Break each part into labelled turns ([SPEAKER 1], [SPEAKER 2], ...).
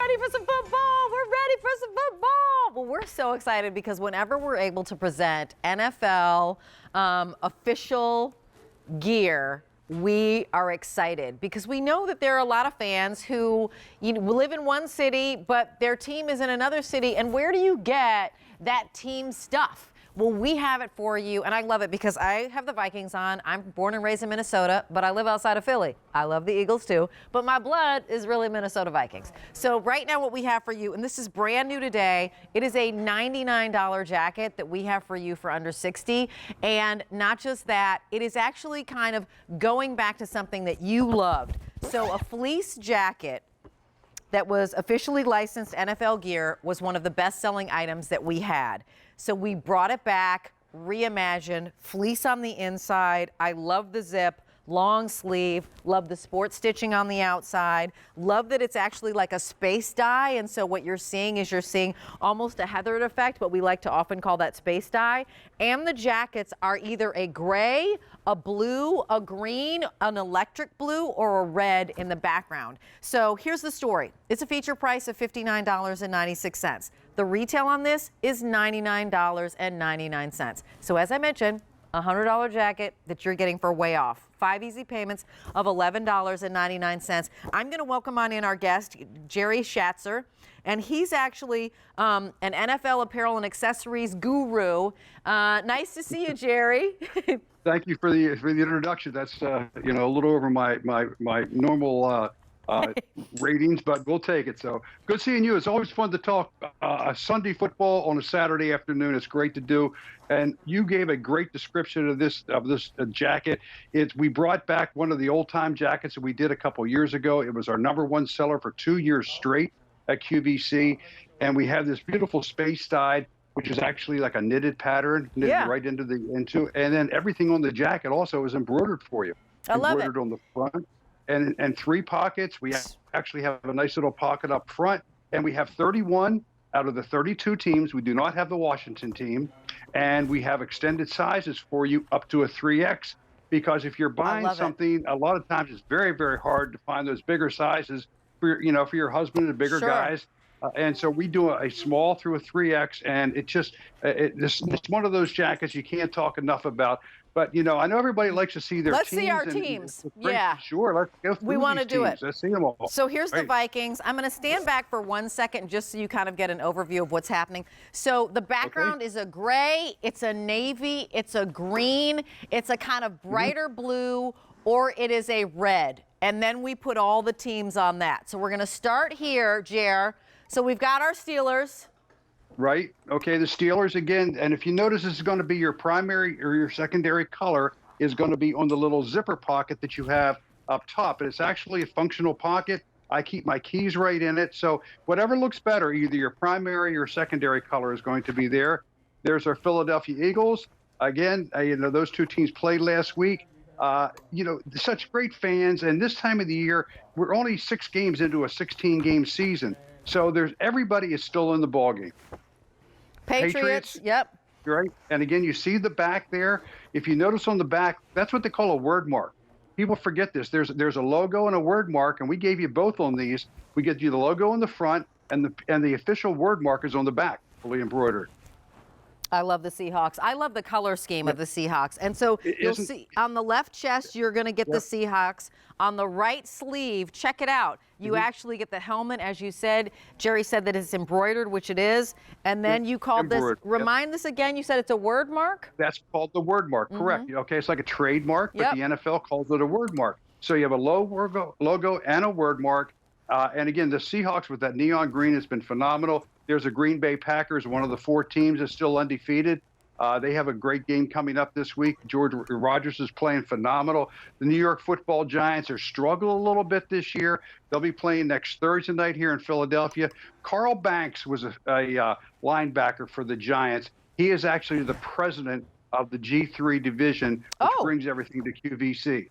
[SPEAKER 1] ready for some football. We're ready for some football. Well, we're so excited because whenever we're able to present NFL official gear, we are excited because we know that there are a lot of fans who live in one city, but their team is in another city. And where do you get that team stuff? Well, we have it for you, and I love it because I have the Vikings on. I'm born and raised in Minnesota, but I live outside of Philly. I love the Eagles too, but my blood is really Minnesota Vikings. So right now what we have for you, and this is brand new today, it is a $99 jacket that we have for you for under $60. And not just that, it is actually kind of going back to something that you loved. So a fleece jacket that was officially licensed NFL gear was one of the best-selling items that we had. So we brought it back, reimagined, fleece on the inside. I love the zip, long sleeve, love the sports stitching on the outside, love that it's actually like a space dye. And so what you're seeing is almost a heathered effect, but we like to often call that space dye. And the jackets are either a gray, a blue, a green, an electric blue, or a red in the background. So here's the story. It's a feature price of $59.96. The retail on this is $99.99. So as I mentioned, a $100 jacket that you're getting for way off. 5 easy payments of $11.99. I'm going to welcome on in our guest, Jerry Schatzer, and he's actually an NFL apparel and accessories guru. Nice to see you, Jerry.
[SPEAKER 2] Thank you for the introduction. That's a little over my normal ratings, but we'll take it. So good seeing you. It's always fun to talk Sunday football on a Saturday afternoon. It's great to do. And you gave a great description of this jacket. We brought back one of the old time jackets that we did a couple years ago. It was our #1 seller for 2 years straight at QVC. And we have this beautiful space dyed, which is actually like a knitted pattern, knitted right into. And then everything on the jacket also is embroidered for you.
[SPEAKER 1] I love it.
[SPEAKER 2] Embroidered on the front. And 3 pockets. We actually have a nice little pocket up front, and we have 31 out of the 32 teams. We do not have the Washington team, and we have extended sizes for you up to a 3X, because if you're buying something, a lot of times it's very, very hard to find those bigger sizes for your husband and bigger guys. And so we do a small through a 3X, and it's one of those jackets you can't talk enough about. But, I know everybody likes to see their teams.
[SPEAKER 1] Let's see our teams. Yeah.
[SPEAKER 2] Sure. Let's go through
[SPEAKER 1] We want to do
[SPEAKER 2] teams.
[SPEAKER 1] it.
[SPEAKER 2] Let's see them all.
[SPEAKER 1] So here's the Vikings. I'm going to stand back for 1 second just so you kind of get an overview of what's happening. So the background is a gray, it's a navy, it's a green, it's a kind of brighter blue, or it is a red. And then we put all the teams on that. So we're going to start here, Jer. So we've got our Steelers.
[SPEAKER 2] Right. Okay. The Steelers again. And if you notice, this is going to be your primary or your secondary color is going to be on the little zipper pocket that you have up top. And it's actually a functional pocket. I keep my keys right in it. So whatever looks better, either your primary or secondary color is going to be there. There's our Philadelphia Eagles. Again, those 2 teams played last week. Such great fans. And this time of the year, we're only 6 games into a 16-game season. So everybody is still in the ballgame.
[SPEAKER 1] Patriots, yep.
[SPEAKER 2] Right. And again, you see the back there. If you notice on the back, that's what they call a word mark. People forget this. There's a logo and a word mark, and we gave you both on these. We get you the logo in the front, and the official word mark is on the back, fully embroidered.
[SPEAKER 1] I love the Seahawks. I love the color scheme of the Seahawks. And so you'll see on the left chest, you're going to get the Seahawks. On the right sleeve, check it out. You actually get the helmet, as you said. Jerry said that it's embroidered, which it is. And then you called this, remind this again, you said it's a word mark?
[SPEAKER 2] That's called the word mark, correct. Okay, it's like a trademark, but the NFL calls it a word mark. So you have a logo and a word mark. And again, the Seahawks with that neon green has been phenomenal. There's a Green Bay Packers, one of the 4 teams that's still undefeated. They have a great game coming up this week. George Rogers is playing phenomenal. The New York Football Giants are struggling a little bit this year. They'll be playing next Thursday night here in Philadelphia. Carl Banks was a linebacker for the Giants. He is actually the president of the G3 division, which brings everything to QVC.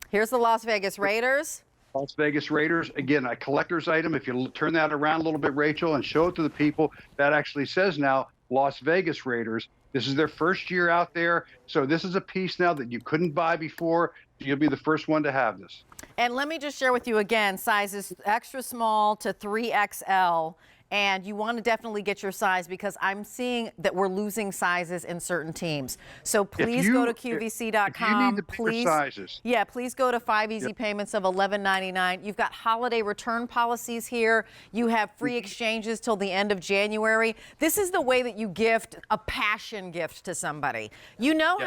[SPEAKER 1] Here's the Las Vegas Raiders.
[SPEAKER 2] Las Vegas Raiders, again, a collector's item. If you turn that around a little bit, Rachel, and show it to the people, that actually says now Las Vegas Raiders. This is their first year out there. So this is a piece now that you couldn't buy before. You'll be the first one to have this.
[SPEAKER 1] And let me just share with you again, sizes extra small to 3XL. And you want to definitely get your size because I'm seeing that we're losing sizes in certain teams. So please go to QVC.com.
[SPEAKER 2] If you need the bigger sizes.
[SPEAKER 1] Yeah, please go to 5 easy
[SPEAKER 2] Yep.
[SPEAKER 1] payments of $11.99. You've got holiday return policies here. You have free exchanges till the end of January. This is the way that you gift a passion gift to somebody. You know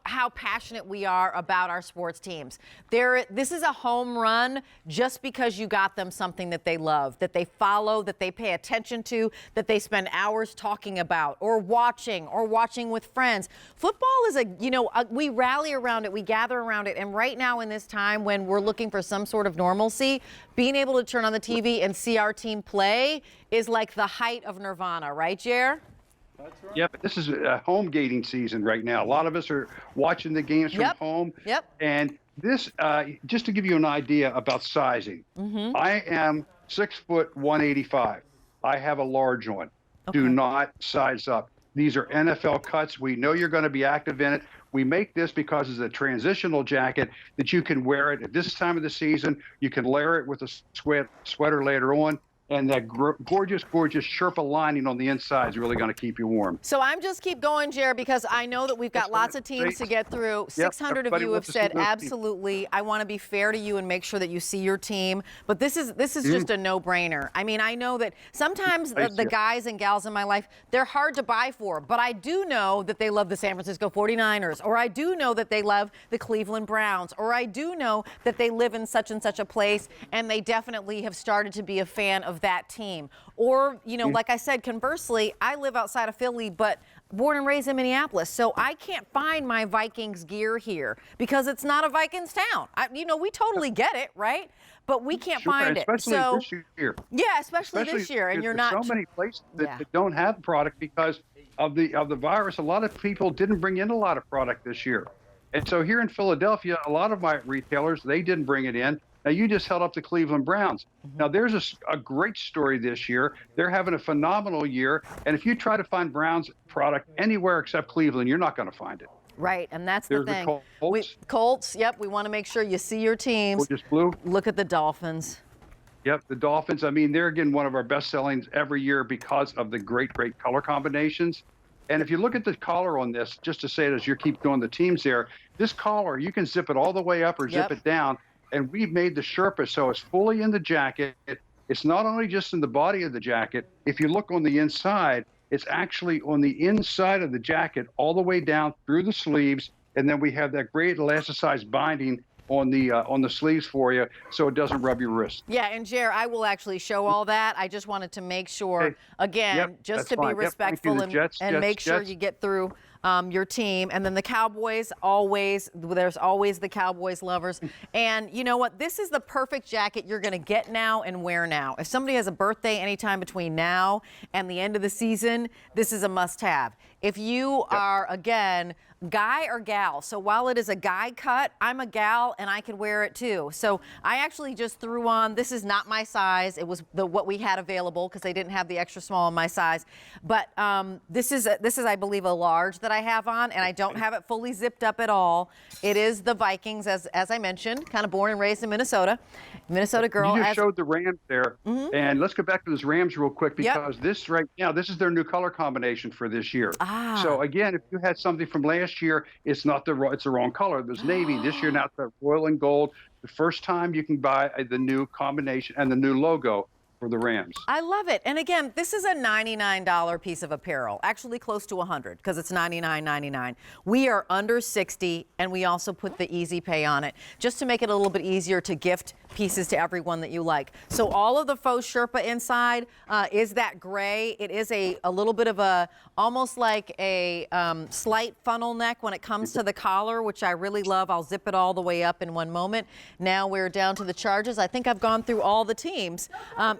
[SPEAKER 1] how passionate we are about our sports teams. This is a home run just because you got them something that they love, that they follow, that they pay attention to, that they spend hours talking about or watching with friends. Football is we rally around it, we gather around it, and right now in this time when we're looking for some sort of normalcy, being able to turn on the TV and see our team play is like the height of nirvana, right, Jer?
[SPEAKER 2] That's right. Yeah, but this is a home gating season right now. A lot of us are watching the games from home.
[SPEAKER 1] Yep.
[SPEAKER 2] And this, just to give you an idea about sizing, I am 6'1", 185. I have a large one.
[SPEAKER 1] Okay.
[SPEAKER 2] Do not size up. These are NFL cuts. We know you're going to be active in it. We make this because it's a transitional jacket that you can wear it at this time of the season. You can layer it with a sweater later on. And that gorgeous, gorgeous Sherpa lining on the inside is really going to keep you warm.
[SPEAKER 1] So I'm just keep going, Jared, because I know that we've got lots of teams to get through. 600 of you have said absolutely. I want to be fair to you and make sure that you see your team. But this is just a no-brainer. I mean, I know that sometimes the guys and gals in my life, they're hard to buy for. But I do know that they love the San Francisco 49ers, or I do know that they love the Cleveland Browns, or I do know that they live in such and such a place, and they definitely have started to be a fan of that team. Or, like I said, conversely, I live outside of Philly, but born and raised in Minneapolis, so I can't find my Vikings gear here because it's not a Vikings town. We totally get it, right? But we can't find it.
[SPEAKER 2] Especially this year.
[SPEAKER 1] Yeah, especially this year, and you're not.
[SPEAKER 2] So many places that don't have product because of the virus. A lot of people didn't bring in a lot of product this year, and so here in Philadelphia, a lot of my retailers, they didn't bring it in. Now, you just held up the Cleveland Browns. Now, there's a great story this year. They're having a phenomenal year. And if you try to find Browns product anywhere except Cleveland, you're not going to find it.
[SPEAKER 1] Right, and that's the thing.
[SPEAKER 2] The
[SPEAKER 1] Colts, yep, we want to make sure you see your teams.
[SPEAKER 2] Just blue.
[SPEAKER 1] Look at the Dolphins.
[SPEAKER 2] Yep, the Dolphins. I mean, they're, again, one of our best sellings every year because of the great color combinations. And if you look at the collar on this, just to say it as you keep doing the teams there, this collar, you can zip it all the way up or zip it down. And we've made the Sherpa so it's fully in the jacket. It's not only just in the body of the jacket. If you look on the inside, it's actually on the inside of the jacket all the way down through the sleeves. And then we have that great elasticized binding on the sleeves for you so it doesn't rub your wrist.
[SPEAKER 1] Yeah, and Jer, I will actually show all that. I just wanted to make sure, again, just to be respectful and make sure you get through your team. And then the Cowboys, there's always the Cowboys lovers. And you know what? This is the perfect jacket you're going to get now and wear now. If somebody has a birthday anytime between now and the end of the season, this is a must-have. If you are, again, guy or gal, so while it is a guy cut, I'm a gal and I could wear it too. So I actually just threw on, this is not my size, it was what we had available because they didn't have the extra small in my size. But this is I believe a large that I have on, and I don't have it fully zipped up at all. It is the Vikings, as I mentioned, kind of born and raised in Minnesota girl.
[SPEAKER 2] You just showed the Rams there, and let's go back to those Rams real quick because this right now, this is their new color combination for this year. So again, if you had something from last year, it's the wrong color. There's navy. This year now it's the royal and gold. The first time you can buy the new combination and the new logo for the Rams.
[SPEAKER 1] I love it. And again, this is a $99 piece of apparel, actually close to $100 because it's $99.99. We are under $60, and we also put the easy pay on it just to make it a little bit easier to gift pieces to everyone that you like. So all of the faux Sherpa inside is that gray. It is a little bit of almost like a slight funnel neck when it comes to the collar, which I really love. I'll zip it all the way up in one moment. Now we're down to the charges. I think I've gone through all the teams.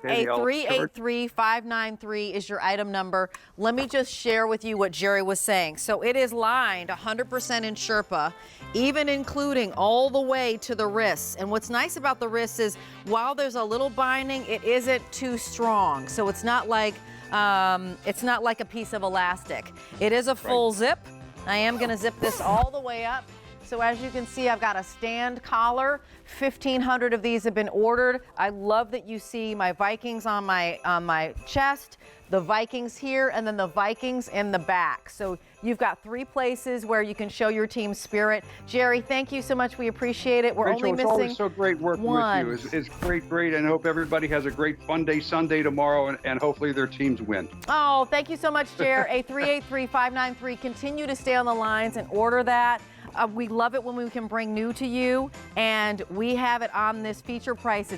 [SPEAKER 1] A383593 is your item number. Let me just share with you what Jerry was saying. So it is lined 100% in Sherpa, even including all the way to the wrists. And what's nice about the wrists is while there's a little binding, it isn't too strong. So it's not like a piece of elastic. It is a full zip. I am going to zip this all the way up So as you can see, I've got a stand collar. 1,500 of these have been ordered. I love that you see my Vikings on my chest, the Vikings here, and then the Vikings in the back. So you've got 3 places where you can show your team spirit. Jerry, thank you so much. We appreciate it. We're
[SPEAKER 2] Rachel,
[SPEAKER 1] only
[SPEAKER 2] it's
[SPEAKER 1] missing
[SPEAKER 2] always so great working
[SPEAKER 1] one.
[SPEAKER 2] with you. It's great, and I hope everybody has a great fun day Sunday tomorrow, and hopefully their teams win.
[SPEAKER 1] Oh, thank you so much, Jerry. A383-593. Continue to stay on the lines and order that. We love it when we can bring new to you, and we have it on this feature price.